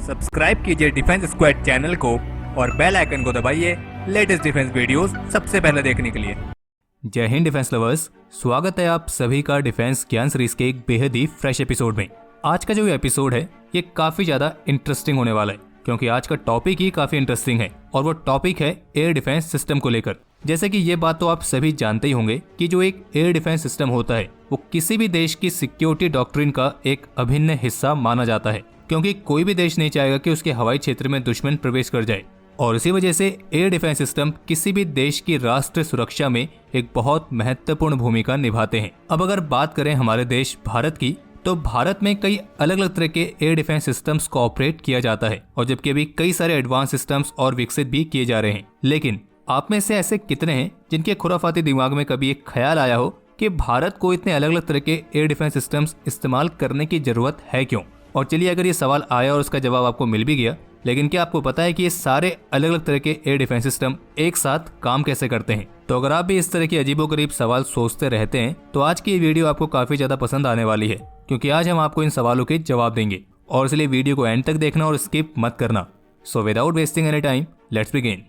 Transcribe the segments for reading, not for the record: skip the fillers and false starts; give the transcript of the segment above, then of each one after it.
Subscribe कीजिए defence squad channel को और बेल आइकन को दबाइए लेटेस्ट डिफेंस वीडियोस सबसे पहले देखने के लिए। जय हिंद डिफेंस लवर्स, स्वागत है आप सभी का डिफेंस ज्ञान सीरीज के एक बेहद ही फ्रेश एपिसोड में। आज का जो एपिसोड है ये काफी ज्यादा इंटरेस्टिंग होने वाला है क्योंकि आज का टॉपिक ही काफी इंटरेस्टिंग है और वो टॉपिक है एयर डिफेंस सिस्टम को लेकर। जैसे कि ये बात तो आप सभी जानते ही होंगे कि जो एक एयर डिफेंस सिस्टम होता है वो किसी भी देश की सिक्योरिटी डॉक्ट्रिन का एक अभिन्न हिस्सा माना जाता है, क्योंकि कोई भी देश नहीं चाहेगा कि उसके हवाई क्षेत्र में दुश्मन प्रवेश कर जाए और इसी वजह से एयर डिफेंस सिस्टम किसी भी देश की राष्ट्रीय सुरक्षा में एक बहुत महत्वपूर्ण भूमिका निभाते हैं। अब अगर बात करें हमारे देश भारत की, तो भारत में कई अलग अलग तरह के एयर डिफेंस सिस्टम्स को ऑपरेट किया जाता है और जबकि अभी कई सारे एडवांस सिस्टम्स और विकसित भी किए जा रहे हैं। लेकिन आप में से ऐसे कितने हैं जिनके खुराफाती दिमाग में कभी एक ख्याल आया हो कि भारत को इतने अलग अलग तरह के एयर डिफेंस सिस्टम्स इस्तेमाल करने की जरूरत है क्यों? और चलिए, अगर ये सवाल आया और उसका जवाब आपको मिल भी गया, लेकिन क्या आपको पता है कि ये सारे अलग अलग तरह के एयर डिफेंस सिस्टम एक साथ काम कैसे करते हैं? तो अगर आप भी इस तरह के अजीबोगरीब सवाल सोचते रहते हैं तो आज की ये वीडियो आपको काफी ज्यादा पसंद आने वाली है, क्योंकि आज हम आपको इन सवालों के जवाब देंगे और इसलिए वीडियो को एंड तक देखना और स्किप मत करना। So without wasting any time, let's begin.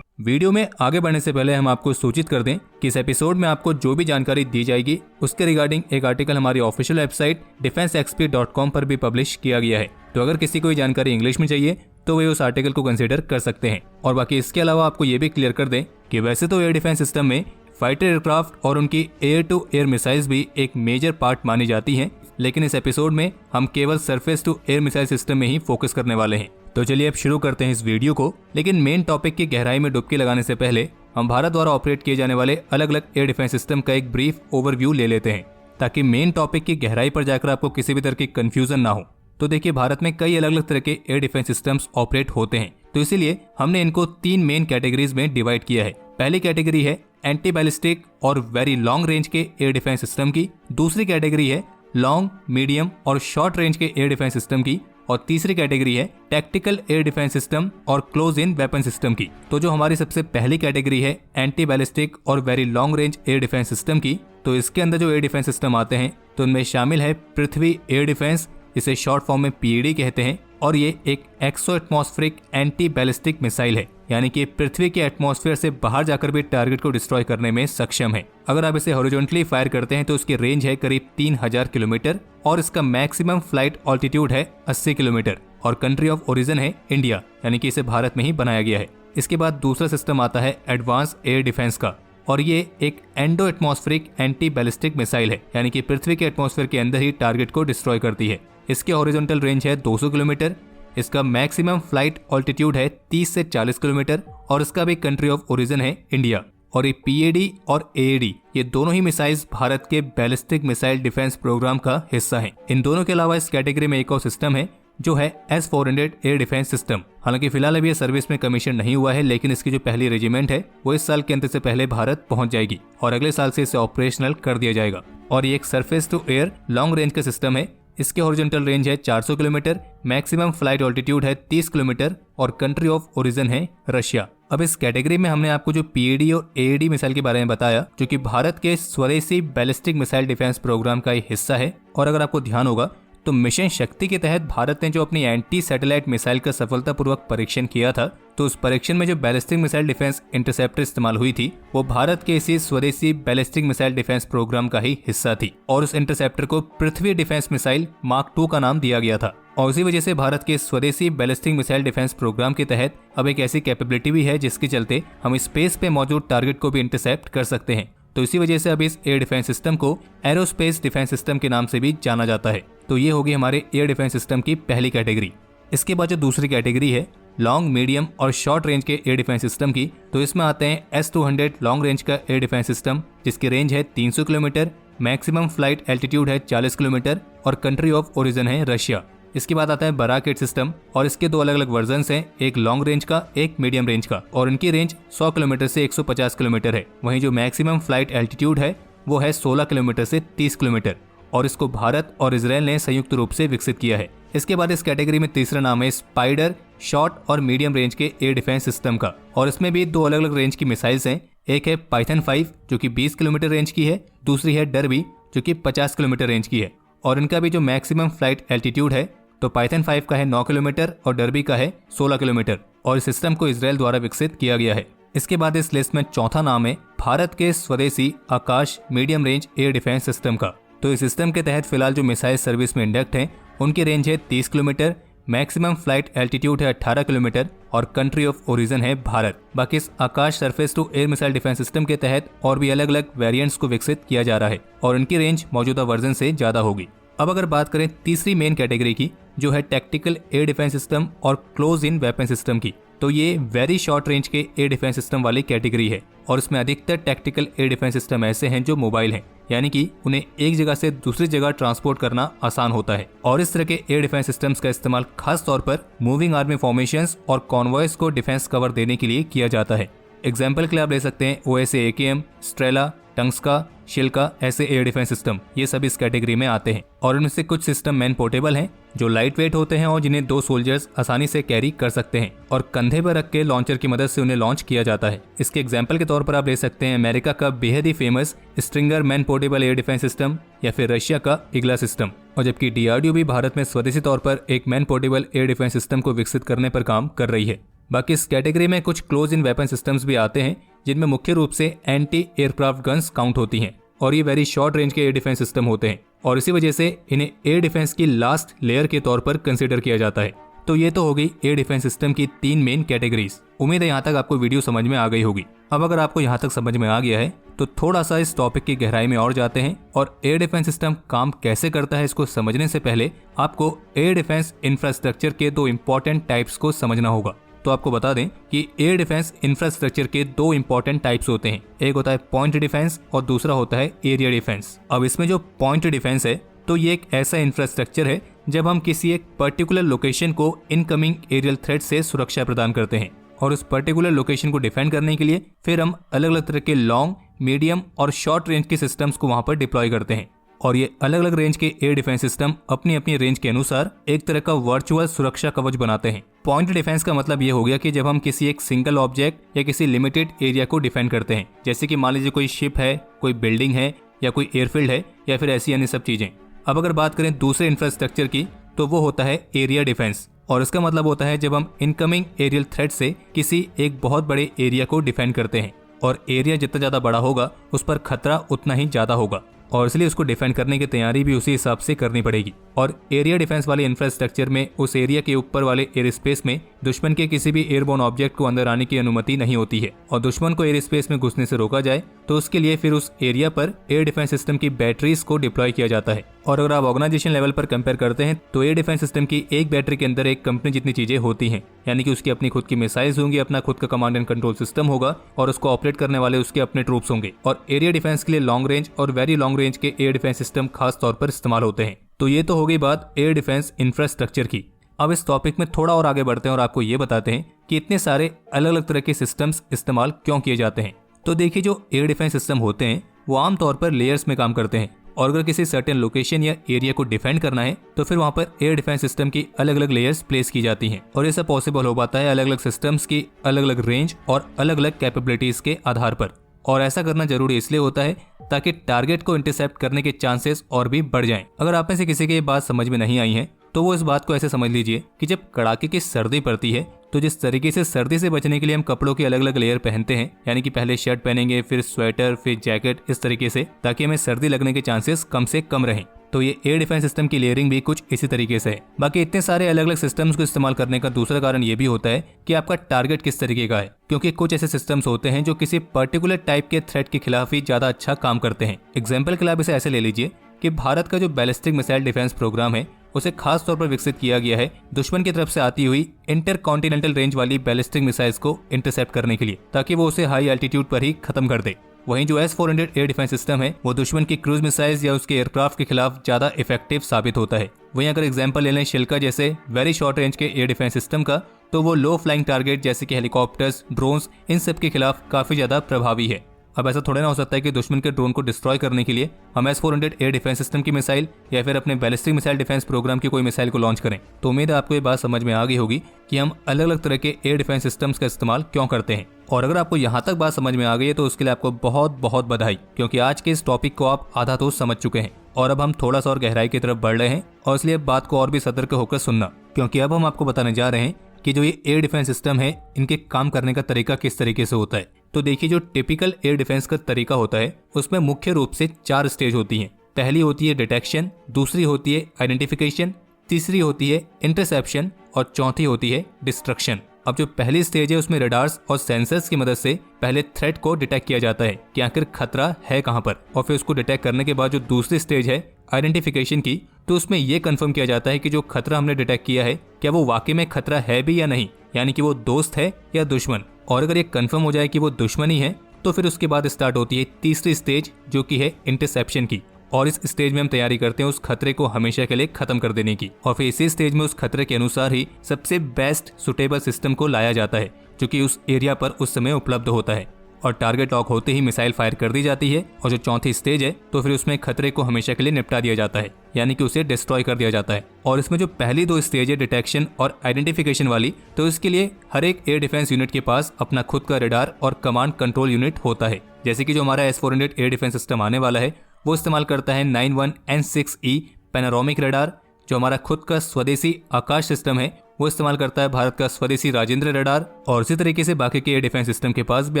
Video में आगे बढ़ने से पहले हम आपको सूचित कर दें कि इस एपिसोड में आपको जो भी जानकारी दी जाएगी उसके रिगार्डिंग एक आर्टिकल हमारी ऑफिशियल वेबसाइट defenseexp.com पर भी पब्लिश किया गया है। तो अगर किसी को ये जानकारी इंग्लिश में चाहिए तो वे उस आर्टिकल को कंसीडर कर सकते हैं। और बाकी इसके अलावा आपको ये भी क्लियर कर दें कि वैसे तो एयर डिफेंस सिस्टम में फाइटर एयरक्राफ्ट और उनकी एयर टू एयर मिसाइल्स भी एक मेजर पार्ट मानी जाती हैं, लेकिन इस एपिसोड में हम केवल surface to air missile system में ही फोकस करने वाले हैं। तो चलिए अब शुरू करते हैं इस वीडियो को। लेकिन मेन टॉपिक की गहराई में डुबकी लगाने से पहले हम भारत द्वारा ऑपरेट किए जाने वाले अलग अलग एयर डिफेंस सिस्टम का एक ब्रीफ ओवरव्यू ले लेते हैं, ताकि मेन टॉपिक की गहराई पर जाकर आपको किसी भी तरह की कंफ्यूजन ना हो। तो देखिए, भारत में कई अलग अलग तरह के एयर डिफेंस सिस्टम्स ऑपरेट होते हैं, तो इसीलिए हमने इनको 3 मेन कैटेगरीज में डिवाइड किया है। पहली कैटेगरी है एंटी बैलिस्टिक और वेरी लॉन्ग रेंज के एयर डिफेंस सिस्टम की, दूसरी कैटेगरी है लॉन्ग, मीडियम और शॉर्ट रेंज के एयर डिफेंस सिस्टम की, और तीसरी कैटेगरी है टैक्टिकल एयर डिफेंस सिस्टम और क्लोज इन वेपन सिस्टम की। तो जो हमारी सबसे पहली कैटेगरी है एंटी बैलिस्टिक और very long range air defence system की, तो इसके अंदर जो एयर डिफेंस सिस्टम आते हैं तो उनमें शामिल है पृथ्वी एयर डिफेंस, इसे शॉर्ट फॉर्म में पीएडी कहते हैं, और ये एक exoatmospheric anti ballistic missile है, यानी कि पृथ्वी के एटमॉस्फेयर से बाहर जाकर भी टारगेट को डिस्ट्रॉय करने में सक्षम है। अगर आप इसे हॉरिजॉन्टली फायर करते हैं तो इसकी रेंज है करीब 3000 किलोमीटर और इसका मैक्सिमम फ्लाइट ऑल्टीट्यूड है 80 किलोमीटर और कंट्री ऑफ ओरिजिन है इंडिया, यानी कि इसे भारत में ही बनाया गया है। इसके बाद दूसरा सिस्टम आता है एडवांस एयर डिफेंस का, और ये एक endo atmospheric anti ballistic missile है, यानी कि पृथ्वी के एटमॉस्फेयर के अंदर ही टारगेट को डिस्ट्रॉय करती है। इसकी हॉरिजॉन्टल रेंज है 200 किलोमीटर, इसका मैक्सिमम फ्लाइट ऑल्टीट्यूड है 30 से 40 किलोमीटर और इसका भी कंट्री ऑफ ओरिजिन है इंडिया। और ये पीएडी और एएडी ये दोनों ही मिसाइल्स भारत के बैलिस्टिक मिसाइल डिफेंस प्रोग्राम का हिस्सा हैं। इन दोनों के अलावा इस कैटेगरी में एक और सिस्टम है जो है S-400 एयर डिफेंस सिस्टम। हालांकि फिलहाल अभी ये सर्विस में कमीशन नहीं हुआ है, लेकिन इसकी जो पहली रेजिमेंट है वो इस साल के अंत से पहले भारत पहुंच जाएगी और अगले साल से इसे ऑपरेशनल कर दिया जाएगा। और ये एक surface to air long range का सिस्टम है। इसके हॉरिजॉन्टल रेंज है 400 किलोमीटर, मैक्सिमम फ्लाइट ऑल्टीट्यूड है 30 किलोमीटर और कंट्री ऑफ ओरिजिन है रशिया। अब इस कैटेगरी में हमने आपको जो पीएडी और एएडी मिसाइल के बारे में बताया, जो कि भारत के स्वदेशी बैलिस्टिक मिसाइल डिफेंस प्रोग्राम का एक हिस्सा है। और अगर आपको ध्यान होगा तो मिशन शक्ति के तहत भारत ने जो अपनी एंटी सैटेलाइट मिसाइल का सफलतापूर्वक परीक्षण किया था, तो उस परीक्षण में जो बैलिस्टिक मिसाइल डिफेंस इंटरसेप्टर इस्तेमाल हुई थी वो भारत के इसी स्वदेशी बैलिस्टिक मिसाइल डिफेंस प्रोग्राम का ही हिस्सा थी और उस इंटरसेप्टर को पृथ्वी डिफेंस मिसाइल मार्क 2 का नाम दिया गया था। और इसी वजह से भारत के स्वदेशी बैलिस्टिक मिसाइल डिफेंस प्रोग्राम के तहत अब एक ऐसी कैपेबिलिटी भी है जिसके चलते हम स्पेस पे मौजूद टारगेट को भी इंटरसेप्ट कर सकते हैं। तो इसी वजह से अब इस एयर डिफेंस सिस्टम को एरोस्पेस डिफेंस सिस्टम के नाम से भी जाना जाता है। तो ये होगी हमारे एयर डिफेंस सिस्टम की पहली कैटेगरी। इसके बाद जो दूसरी कैटेगरी है लॉन्ग, मीडियम और शॉर्ट रेंज के एयर डिफेंस सिस्टम की, तो इसमें आते हैं S-200 लॉन्ग रेंज का एयर डिफेंस सिस्टम, जिसकी रेंज है 300 किलोमीटर, मैक्सिमम फ्लाइट एल्टीट्यूड है 40 किलोमीटर और कंट्री ऑफ ओरिजिन है रशिया। इसके बाद आता है बराक सिस्टम और इसके 2 अलग अलग वर्जन हैं, एक लॉन्ग रेंज का, एक मीडियम रेंज का, और इनकी रेंज 100 किलोमीटर से 150 किलोमीटर है। वहीं जो मैक्सिमम फ्लाइट एल्टीट्यूड है वो है 16 किलोमीटर से 30 किलोमीटर और इसको भारत और इजराइल ने संयुक्त रूप से विकसित किया है। इसके बाद इस कैटेगरी में तीसरा नाम है स्पाइडर शॉर्ट और मीडियम रेंज के एयर डिफेंस सिस्टम का, और इसमें भी 2 अलग अलग रेंज की मिसाइल्स हैं। एक है पाइथन 5 जो कि 20 किलोमीटर रेंज की है, दूसरी है डरबी जो कि 50 किलोमीटर रेंज की है। और इनका भी जो मैक्सिमम फ्लाइट एल्टीट्यूड है तो पाइथन 5 का है 9 किलोमीटर और डरबी का है 16 किलोमीटर, और इस सिस्टम को इजराइल द्वारा विकसित किया गया है। इसके बाद इस लिस्ट में चौथा नाम है भारत के स्वदेशी Akash medium range air defence system का। तो इस सिस्टम के तहत फिलहाल जो मिसाइल सर्विस में इंडक्ट हैं उनकी रेंज है 30 किलोमीटर, मैक्सिमम फ्लाइट एल्टीट्यूड है 18 किलोमीटर और कंट्री ऑफ ओरिजिन है भारत। बाकी इस Akash surface to air missile defence system के तहत और भी अलग अलग वेरिएंट्स को विकसित किया जा रहा है और इनकी रेंज मौजूदा वर्जन से ज्यादा होगी। अब अगर बात करें तीसरी मेन कैटेगरी की जो है टैक्टिकल एयर डिफेंस सिस्टम और क्लोज इन वेपन सिस्टम की, तो ये वेरी शॉर्ट रेंज के एयर डिफेंस सिस्टम वाली कैटेगरी है और इसमें अधिकतर टैक्टिकल एयर डिफेंस सिस्टम ऐसे हैं जो मोबाइल हैं, यानी कि उन्हें एक जगह से दूसरी जगह ट्रांसपोर्ट करना आसान होता है। और इस तरह के एयर डिफेंस सिस्टम्स का इस्तेमाल खास तौर पर मूविंग आर्मी फॉर्मेशंस और कॉन्वॉयज को डिफेंस कवर देने के लिए किया जाता है। एग्जाम्पल के लिए आप ले सकते हैं OSA AKM, स्ट्रेला, टंग्स्का, शिल्का, ऐसे एयर डिफेंस सिस्टम, ये सब इस कैटेगरी में आते हैं। और इनमें से कुछ सिस्टम मैन पोर्टेबल हैं जो लाइट वेट होते हैं और जिन्हें 2 सोल्जर्स आसानी से कैरी कर सकते हैं और कंधे पर रख के लॉन्चर की मदद से उन्हें लॉन्च किया जाता है। इसके एग्जाम्पल के तौर पर आप ले सकते हैं अमेरिका का बेहद ही famous Stinger man portable air defence system या फिर रशिया का इग्ला सिस्टम। और जबकि DRDO भी भारत में स्वदेशी तौर पर एक man portable air defence system को विकसित करने पर काम कर रही है। बाकी इस कैटेगरी में कुछ क्लोज इन वेपन सिस्टम्स भी आते हैं जिनमें मुख्य रूप से एंटी एयरक्राफ्ट गन्स काउंट होती हैं और ये वेरी शॉर्ट रेंज के एयर डिफेंस सिस्टम होते हैं और इसी वजह से इन्हें एयर डिफेंस की लास्ट लेयर के तौर पर कंसीडर किया जाता है। तो ये तो हो गई एयर डिफेंस सिस्टम की 3 मेन कैटेगरीज। उम्मीद है यहाँ तक आपको वीडियो समझ में आ गई होगी। अब अगर आपको यहाँ तक समझ में आ गया है तो थोड़ा सा इस टॉपिक की गहराई में और जाते हैं और एयर डिफेंस सिस्टम काम कैसे करता है इसको समझने से पहले आपको एयर डिफेंस इंफ्रास्ट्रक्चर के 2 इंपॉर्टेंट टाइप्स को समझना होगा। तो आपको बता दें कि एयर डिफेंस इंफ्रास्ट्रक्चर के 2 इंपॉर्टेंट टाइप्स होते हैं, एक होता है पॉइंट डिफेंस और दूसरा होता है एरिया डिफेंस। अब इसमें जो पॉइंट डिफेंस है तो ये एक ऐसा इंफ्रास्ट्रक्चर है जब हम किसी एक पर्टिकुलर लोकेशन को इनकमिंग एरियल थ्रेट से सुरक्षा प्रदान करते हैं और उस पर्टिकुलर लोकेशन को डिफेंड करने के लिए फिर हम अलग अलग तरह के लॉन्ग, मीडियम और शॉर्ट रेंज के सिस्टम्स को वहां पर डिप्लॉय करते हैं। और ये अलग अलग रेंज के एयर डिफेंस सिस्टम अपनी अपनी रेंज के अनुसार एक तरह का वर्चुअल सुरक्षा कवच बनाते हैं। पॉइंट डिफेंस का मतलब ये हो गया कि जब हम किसी एक सिंगल ऑब्जेक्ट या किसी लिमिटेड एरिया को डिफेंड करते हैं, जैसे कि मान लीजिए कोई शिप है, कोई बिल्डिंग है या कोई एयरफील्ड है या फिर ऐसी अन्य सब चीजें। अब अगर बात करें दूसरे इंफ्रास्ट्रक्चर की तो वो होता है एरिया डिफेंस और इसका मतलब होता है जब हम इनकमिंग एरियल थ्रेट से किसी एक बहुत बड़े एरिया को डिफेंड करते हैं और एरिया जितना ज्यादा बड़ा होगा उस पर खतरा उतना ही ज्यादा होगा और इसलिए उसको डिफेंड करने की तैयारी भी उसी हिसाब से करनी पड़ेगी। और एरिया डिफेंस वाले इंफ्रास्ट्रक्चर में उस एरिया के ऊपर वाले एयर स्पेस में दुश्मन के किसी भी एयरबोर्न ऑब्जेक्ट को अंदर आने की अनुमति नहीं होती है और दुश्मन को एयर स्पेस में घुसने से रोका जाए तो उसके लिए फिर उस एरिया पर एयर डिफेंस सिस्टम की बैटरीज को डिप्लॉय किया जाता है। और अगर आप ऑर्गेनाइजेशन लेवल पर कंपेयर करते हैं तो एयर डिफेंस सिस्टम की एक बैटरी के अंदर एक कंपनी जितनी चीजें होती हैं, यानी कि उसकी अपनी खुद की मिसाइल्स होंगी, अपना खुद का कमांड एंड कंट्रोल सिस्टम होगा और उसको ऑपरेट करने वाले उसके अपने ट्रूप्स होंगे। और एरिया डिफेंस के लिए लॉन्ग रेंज और वेरी लॉन्ग रेंज के एयर डिफेंस सिस्टम खास तौर पर इस्तेमाल होते हैं। तो ये तो हो गई बात एयर डिफेंस इंफ्रास्ट्रक्चर की। अब इस टॉपिक में थोड़ा और आगे बढ़ते हैं और आपको ये बताते हैं कि इतने सारे अलग अलग तरह के सिस्टम्स इस्तेमाल क्यों किए जाते हैं। तो देखिए, जो एयर डिफेंस सिस्टम होते हैं वो आमतौर पर लेयर्स में काम करते हैं और अगर किसी सर्टेन लोकेशन या एरिया को डिफेंड करना है तो फिर वहां पर एयर डिफेंस सिस्टम की अलग अलग लेयर्स प्लेस की जाती हैं और ये सब पॉसिबल हो पाता है अलग अलग सिस्टम्स की अलग अलग रेंज और अलग अलग कैपेबिलिटीज के आधार पर। और ऐसा करना जरूरी इसलिए होता है ताकि टारगेट को इंटरसेप्ट करने के चांसेस और भी बढ़ जाएं। अगर आप में से किसी की ये बात समझ में नहीं आई है तो वो इस बात को ऐसे समझ लीजिए कि जब कड़ाके की सर्दी पड़ती है तो जिस तरीके से सर्दी से बचने के लिए हम कपड़ों की अलग अलग लेयर पहनते हैं, यानी कि पहले शर्ट पहनेंगे, फिर स्वेटर, फिर जैकेट, इस तरीके से ताकि हमें सर्दी लगने के चांसेस कम से कम रहें। तो ये एयर डिफेंस सिस्टम की लेयरिंग भी कुछ इसी तरीके से है। बाकी इतने सारे अलग अलग सिस्टम्स को इस्तेमाल करने का दूसरा कारण ये भी होता है कि आपका टारगेट किस तरीके का है, क्योंकि कुछ ऐसे सिस्टम्स होते हैं जो किसी पर्टिकुलर टाइप के थ्रेट के खिलाफ ही ज्यादा अच्छा काम करते हैं। एग्जाम्पल के लिए आप इसे ऐसे ले लीजिए कि भारत का जो बैलिस्टिक मिसाइल डिफेंस प्रोग्राम है उसे खास तौर पर विकसित किया गया है दुश्मन की तरफ से आती हुई इंटरकॉन्टिनेंटल रेंज वाली बैलिस्टिक मिसाइल्स को इंटरसेप्ट करने के लिए, ताकि वो उसे हाई एल्टीट्यूड पर ही खत्म कर दे। वहीं जो S-400 एयर डिफेंस सिस्टम है वो दुश्मन की क्रूज मिसाइल्स या उसके एयरक्राफ्ट के खिलाफ ज्यादा इफेक्टिव साबित होता है। वहीं अगर एग्जांपल ले लें शिल्का जैसे वेरी शॉर्ट रेंज के एयर डिफेंस सिस्टम का, तो वो लो फ्लाइंग टारगेट जैसे कि हेलीकॉप्टर्स, ड्रोन्स, इन सब के खिलाफ काफी ज्यादा प्रभावी है। अब ऐसा थोड़ा ना हो सकता है कि दुश्मन के ड्रोन को डिस्ट्रॉय करने के लिए हम S-400 एयर डिफेंस सिस्टम की मिसाइल या फिर अपने बैलिस्टिक मिसाइल डिफेंस प्रोग्राम की कोई मिसाइल को लॉन्च करें। तो उम्मीद है आपको ये बात समझ में आ गई होगी कि हम अलग अलग तरह के एयर डिफेंस सिस्टम्स का इस्तेमाल क्यों करते हैं। और अगर आपको यहाँ तक बात समझ में आ गई है तो उसके लिए आपको बहुत बहुत बधाई, क्योंकि आज के इस टॉपिक को आप आधा तो समझ चुके हैं और अब हम थोड़ा सा और गहराई की तरफ बढ़ रहे हैं। और इसलिए बात को और भी सतर्क होकर सुनना, क्योंकि अब हम आपको बताने जा रहे हैं कि जो ये एयर डिफेंस सिस्टम है इनके काम करने का तरीका किस तरीके से होता है। तो देखिए, जो टिपिकल एयर डिफेंस का तरीका होता है उसमें मुख्य रूप से 4 स्टेज होती हैं। पहली होती है डिटेक्शन, दूसरी होती है आइडेंटिफिकेशन, तीसरी होती है इंटरसेप्शन और चौथी होती है डिस्ट्रक्शन। अब जो पहली स्टेज है उसमें रडार्स और सेंसर्स की मदद से पहले थ्रेट को डिटेक्ट किया जाता है कि आखिर खतरा है कहां पर, और फिर उसको डिटेक्ट करने के बाद जो दूसरी स्टेज है आइडेंटिफिकेशन की, तो उसमें यह कंफर्म किया जाता है कि जो खतरा हमने डिटेक्ट किया है क्या वो वाकई में खतरा है भी या नहीं, यानी कि वो दोस्त है या दुश्मन। और अगर ये कंफर्म हो जाए कि वो दुश्मन ही है तो फिर उसके बाद स्टार्ट होती है तीसरी स्टेज जो कि है इंटरसेप्शन की। और इस स्टेज में हम तैयारी करते हैं उस खतरे को हमेशा के लिए खत्म कर देने की, और फिर इसी स्टेज में उस खतरे के अनुसार ही सबसे बेस्ट सुटेबल सिस्टम को लाया जाता है जो कि उस एरिया पर उस समय उपलब्ध होता है। और टारगेट लॉक होते ही मिसाइल फायर कर दी जाती है। और जो चौथी स्टेज है तो फिर उसमें खतरे को हमेशा के लिए निपटा दिया जाता है, यानी कि उसे डिस्ट्रॉय कर दिया जाता है। और इसमें जो पहली 2 स्टेज है डिटेक्शन और आइडेंटिफिकेशन वाली, तो इसके लिए हर एक एयर डिफेंस यूनिट के पास अपना खुद का रडार और कमांड कंट्रोल यूनिट होता है। जैसे कि जो हमारा S-400 एयर डिफेंस सिस्टम आने वाला है वो इस्तेमाल करता है 91N6E पैनोरामिक रडार। जो हमारा खुद का स्वदेशी आकाश सिस्टम है वो इस्तेमाल करता है भारत का स्वदेशी राजेंद्र रडार। और इसी तरीके से बाकी के एयर डिफेंस सिस्टम के पास भी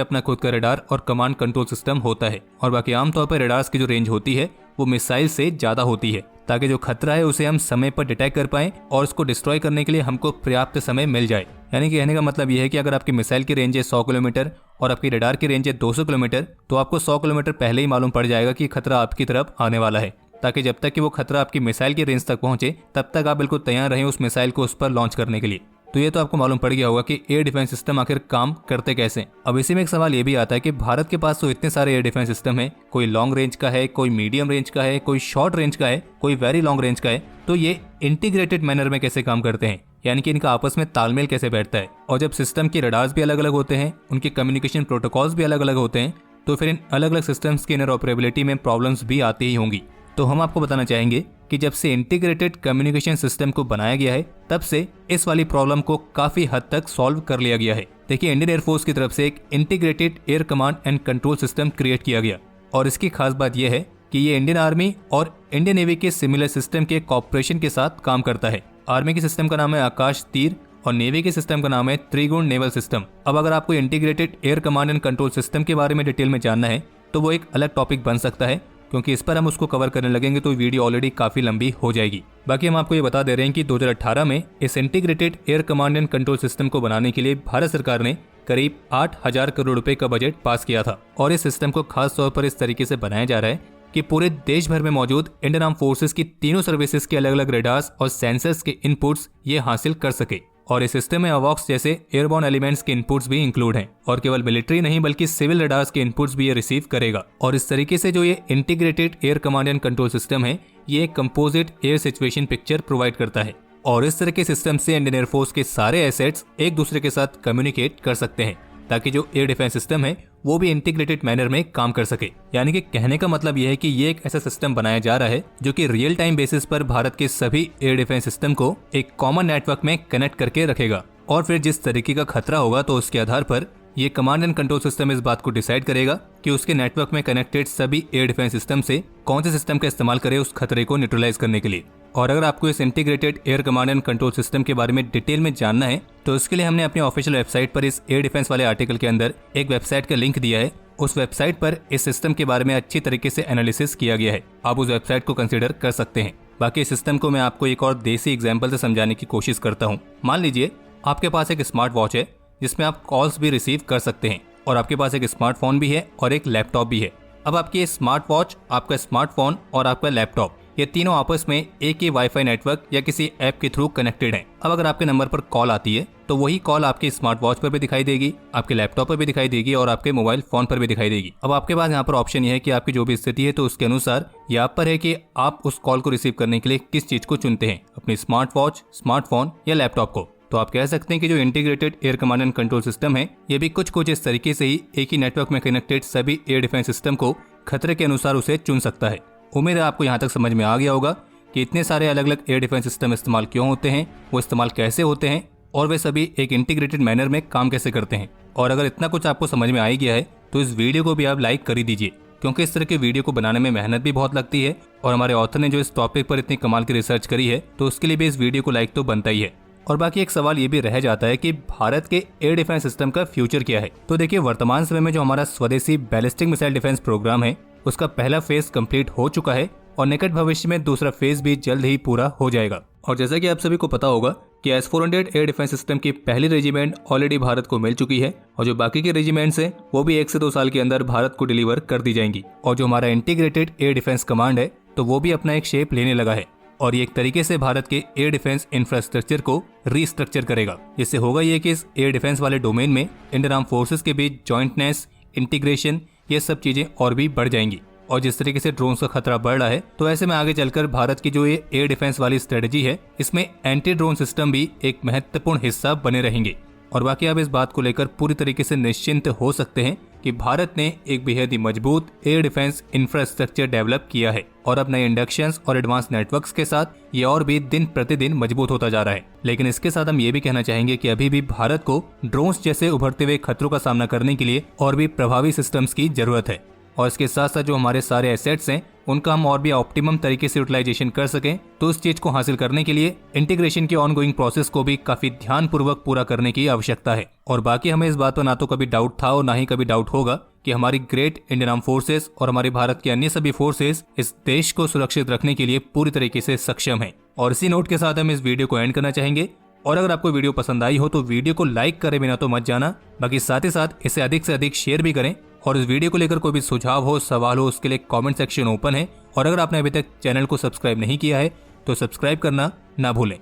अपना खुद का रडार और कमांड कंट्रोल सिस्टम होता है। और बाकी आमतौर पर रडार्स की जो रेंज होती है वो मिसाइल से ज्यादा होती है, ताकि जो खतरा है उसे हम समय पर डिटेक्ट कर पाएं और उसको डिस्ट्रॉय करने के लिए हमको पर्याप्त समय मिल जाए। यानी कि कहने का मतलब यह है कि अगर आपकी मिसाइल की रेंज है 100 किलोमीटर और आपकी रडार की रेंज है 200 किलोमीटर, तो आपको 100 किलोमीटर पहले ही मालूम पड़ जाएगा कि खतरा आपकी तरफ आने वाला है, ताकि जब तक कि वो खतरा आपकी मिसाइल की रेंज तक पहुंचे तब तक आप बिल्कुल तैयार रहें उस मिसाइल को उस पर लॉन्च करने के लिए। तो ये तो आपको मालूम पड़ गया होगा कि एयर डिफेंस सिस्टम आखिर काम करते कैसे। अब इसी में एक सवाल ये भी आता है कि भारत के पास तो इतने सारे एयर डिफेंस सिस्टम है, कोई लॉन्ग रेंज का है, कोई मीडियम रेंज का है, कोई शॉर्ट रेंज का है, कोई वेरी लॉन्ग रेंज का है, तो ये इंटीग्रेटेड मैनर में कैसे काम करते हैं, यानी कि इनका आपस में तालमेल कैसे बैठता है। और जब सिस्टम के रडार्स भी अलग अलग होते हैं, उनके कम्युनिकेशन प्रोटोकॉल्स भी अलग अलग होते हैं, तो फिर इन अलग अलग सिस्टम्स की इंटरऑपरेबिलिटी में प्रॉब्लम्स भी आती ही होंगी। तो हम आपको बताना चाहेंगे कि जब से इंटीग्रेटेड कम्युनिकेशन सिस्टम को बनाया गया है तब से इस वाली प्रॉब्लम को काफी हद तक सॉल्व कर लिया गया है। देखिए, इंडियन एयरफोर्स की तरफ से एक integrated air command and control system create किया गया, और इसकी खास बात यह है कि ये इंडियन आर्मी और इंडियन नेवी के सिमिलर सिस्टम के कॉपरेशन के साथ काम करता है। आर्मी के सिस्टम का नाम है आकाश तीर और नेवी के सिस्टम का नाम है त्रिगुण नेवल सिस्टम। अब अगर आपको integrated air command and control system के बारे में डिटेल में जानना है तो वो एक अलग टॉपिक बन सकता है, क्योंकि इस पर हम उसको कवर करने लगेंगे तो वीडियो ऑलरेडी काफी लंबी हो जाएगी। बाकी हम आपको ये बता दे रहे हैं कि 2018 में इस integrated air command and control system को बनाने के लिए भारत सरकार ने करीब 8,000 करोड़ रुपए का बजट पास किया था। और इस सिस्टम को खास तौर पर इस तरीके से बनाया जा रहा है कि पूरे देश भर में मौजूद इंडियन आर्म फोर्सेस की तीनों सर्विसेज के अलग अलग रेडार्स और सेंसर्स के इनपुट्स ये हासिल कर सके। और इस सिस्टम में अवॉक्स जैसे एयरबॉर्न एलिमेंट्स के इनपुट्स भी इंक्लूड हैं, और केवल मिलिट्री नहीं बल्कि सिविल रडार्स के इनपुट्स भी ये रिसीव करेगा। और इस तरीके से जो ये integrated air command and control system है ये एक composite air situation picture provide करता है। और इस तरह के सिस्टम से इंडियन एयरफोर्स के सारे एसेट्स एक दूसरे के साथ कम्युनिकेट कर सकते हैं, ताकि जो एयर डिफेंस सिस्टम है वो भी इंटीग्रेटेड मैनर में काम कर सके। यानी कि कहने का मतलब यह है कि ये एक ऐसा सिस्टम बनाया जा रहा है जो कि रियल टाइम बेसिस पर भारत के सभी एयर डिफेंस सिस्टम को एक कॉमन नेटवर्क में कनेक्ट करके रखेगा। और फिर जिस तरीके का खतरा होगा तो उसके आधार पर ये कमांड एंड कंट्रोल सिस्टम इस बात को डिसाइड करेगा कि उसके नेटवर्क में कनेक्टेड सभी एयर डिफेंस सिस्टम से कौन से सिस्टम का इस्तेमाल करे उस खतरे को न्यूट्रलाइज करने के लिए। और अगर आपको इस integrated air command and control system के बारे में डिटेल में जानना है तो इसके लिए हमने अपनी ऑफिशियल वेबसाइट पर इस एयर डिफेंस वाले आर्टिकल के अंदर एक वेबसाइट का लिंक दिया है। उस वेबसाइट पर इस सिस्टम के बारे में अच्छी तरीके से एनालिसिस किया गया है, आप उस वेबसाइट को कंसिडर कर सकते हैं। बाकी इस सिस्टम को मैं आपको एक और देसी एग्जाम्पल से समझाने की कोशिश करता हूँ। मान लीजिए आपके पास एक स्मार्ट वॉच है जिसमें आप कॉल्स भी रिसीव कर सकते हैं, और आपके पास एक स्मार्टफोन भी है और एक लैपटॉप भी है। अब आपकी स्मार्ट वॉच, आपका स्मार्टफोन और आपका लैपटॉप ये तीनों आपस में एक ही वाईफाई नेटवर्क या किसी ऐप के थ्रू कनेक्टेड हैं। अब अगर आपके नंबर पर कॉल आती है तो वही कॉल आपके स्मार्ट वॉच पर भी दिखाई देगी, आपके लैपटॉप पर भी दिखाई देगी और आपके मोबाइल फोन पर भी दिखाई देगी। अब आपके पास यहाँ पर ऑप्शन ये है कि आपकी जो भी स्थिति है तो उसके अनुसार ये आप पर है कि आप उस कॉल को रिसीव करने के लिए किस चीज को चुनते हैं, अपनी स्मार्ट वॉच, स्मार्टफोन या लैपटॉप को। तो आप कह सकते हैं कि जो integrated air command and control system है, ये भी कुछ इस तरीके से ही एक ही नेटवर्क में कनेक्टेड सभी एयर डिफेंस सिस्टम को खतरे के अनुसार उसे चुन सकता है। उम्मीद है आपको यहाँ तक समझ में आ गया होगा कि इतने सारे अलग अलग एयर डिफेंस सिस्टम इस्तेमाल क्यों होते हैं, वो इस्तेमाल कैसे होते हैं और वे सभी एक इंटीग्रेटेड मैनर में काम कैसे करते हैं। और अगर इतना कुछ आपको समझ में आ ही गया है तो इस वीडियो को भी आप लाइक कर ही दीजिए, क्योंकि इस तरह के वीडियो को बनाने में मेहनत भी बहुत लगती है और हमारे ऑथर ने जो इस टॉपिक पर इतनी कमाल की रिसर्च करी है तो उसके लिए भी इस वीडियो को लाइक तो बनता ही है। और बाकी एक सवाल ये भी रह जाता है कि भारत के एयर डिफेंस सिस्टम का फ्यूचर क्या है। तो देखिए, वर्तमान समय में जो हमारा स्वदेशी बैलिस्टिक मिसाइल डिफेंस प्रोग्राम है उसका पहला फेज कंप्लीट हो चुका है और निकट भविष्य में दूसरा फेज भी जल्द ही पूरा हो जाएगा। और जैसा कि आप सभी को पता होगा कि S-400 एयर डिफेंस सिस्टम की पहली रेजिमेंट ऑलरेडी भारत को मिल चुकी है और जो बाकी के रेजिमेंट्स हैं वो भी 1 से 2 साल के अंदर भारत को डिलीवर कर दी जाएंगी। और जो हमारा इंटीग्रेटेड एयर डिफेंस कमांड है तो वो भी अपना एक शेप लेने लगा है और ये एक तरीके से भारत के एयर डिफेंस इंफ्रास्ट्रक्चर को रीस्ट्रक्चर करेगा। इससे होगा ये कि इस एयर डिफेंस वाले डोमेन में इंडियन आर्म फोर्सेस के बीच जॉइंटनेस, इंटीग्रेशन, ये सब चीजें और भी बढ़ जाएंगी। और जिस तरीके से ड्रोन्स का खतरा बढ़ रहा है तो ऐसे में आगे चलकर भारत की जो ये एयर डिफेंस वाली स्ट्रेटजी है इसमें एंटी ड्रोन सिस्टम भी एक महत्वपूर्ण हिस्सा बने रहेंगे। और बाकी आप इस बात को लेकर पूरी तरीके से निश्चिंत हो सकते हैं कि भारत ने एक बेहद ही मजबूत एयर डिफेंस इंफ्रास्ट्रक्चर डेवलप किया है और अब नए इंडक्शंस और एडवांस नेटवर्क्स के साथ ये और भी दिन प्रतिदिन मजबूत होता जा रहा है। लेकिन इसके साथ हम ये भी कहना चाहेंगे कि अभी भी भारत को ड्रोन्स जैसे उभरते हुए खतरों का सामना करने के लिए और भी प्रभावी सिस्टम्स की जरूरत है। और इसके साथ साथ जो हमारे सारे एसेट्स हैं उनका हम और भी ऑप्टिमम तरीके से यूटिलाइजेशन कर सकें, तो इस चीज को हासिल करने के लिए इंटीग्रेशन के ऑनगोइंग प्रोसेस को भी काफी ध्यानपूर्वक पूरा करने की आवश्यकता है। और बाकी हमें इस बात पर ना तो कभी डाउट था और ना ही कभी डाउट होगा कि हमारी ग्रेट इंडियन आर्म फोर्सेस और हमारे भारत के अन्य सभी फोर्सेस इस देश को सुरक्षित रखने के लिए पूरी तरीके से सक्षम है। और इसी नोट के साथ हम इस वीडियो को एंड करना चाहेंगे। और अगर आपको वीडियो पसंद आई हो तो वीडियो को लाइक करे बिना तो मत जाना, बाकी साथ ही साथ इसे अधिक से अधिक शेयर भी करें। और इस वीडियो को लेकर कोई भी सुझाव हो, सवाल हो, उसके लिए कमेंट सेक्शन ओपन है। और अगर आपने अभी तक चैनल को सब्सक्राइब नहीं किया है तो सब्सक्राइब करना ना भूलें।